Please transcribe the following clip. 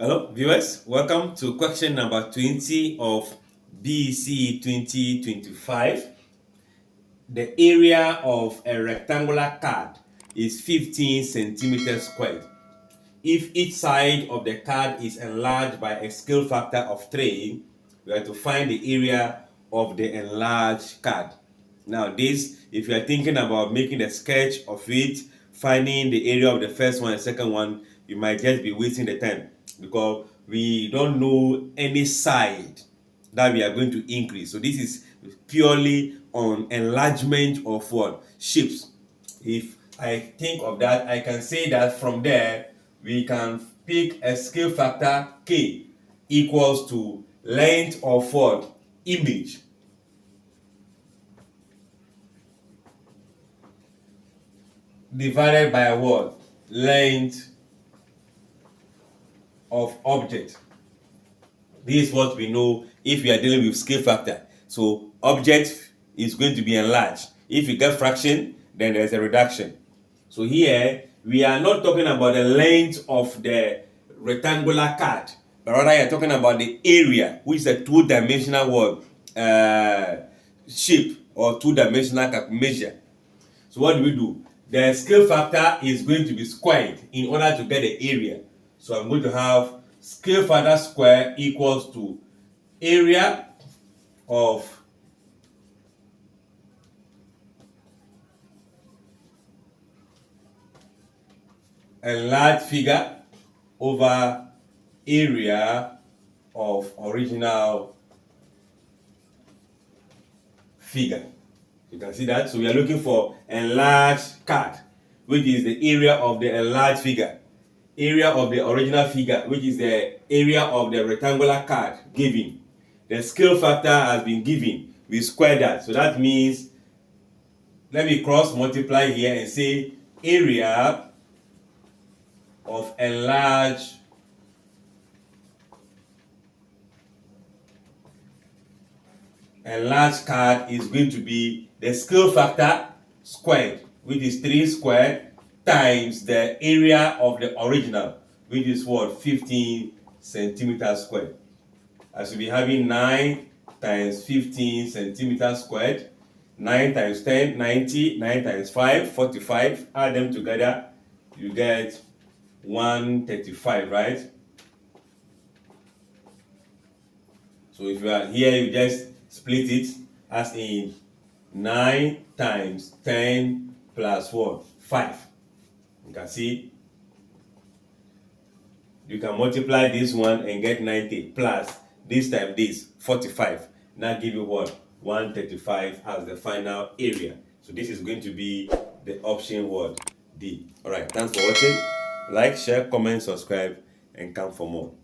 Hello, viewers. Welcome to question number 20 of BECE 2025. The area of a rectangular card is 15 centimeters squared. If each side of the card is enlarged by a scale factor of 3, we have to find the area of the enlarged card. Now this, if you are thinking about making a sketch of it, finding the area of the first one and second one, you might just be wasting the time because we don't know any side that we are going to increase. So this is purely on enlargement of what? Shapes. If I think of that, I can say that from there we can pick a scale factor k equals to length of what? Image divided by what? Length of object. This is what we know if we are dealing with scale factor. So object is going to be enlarged. If you get fraction, then there's a reduction. So here we are not talking about the length of the rectangular card, but rather you're talking about the area, which is a two-dimensional word, shape or two-dimensional measure. So what do? The scale factor is going to be squared in order to get the area. So I'm going to have scale factor square equals to area of enlarged figure over area of original figure. You can see that. So we are looking for enlarged card, which is the area of the enlarged figure. Area of the original figure, which is the area of the rectangular card given. The scale factor has been given. We square that. So that means, let me cross multiply here and say area of enlarged card is going to be the scale factor squared, which is 3 squared, times the area of the original, which is what? 15 centimeters squared. I should be having 9 times 15 centimeters squared. 9 times 10, 90. 9 times 5, 45. Add them together, you get 135, right? So if you are here, you just split it as in 9 times 10 plus what? 5. You can see you can multiply this one and get 90 plus this time this 45. Now give you what? 135 as the final area. So this is going to be the option what? D. Alright, thanks for watching. Like, share, comment, subscribe, and come for more.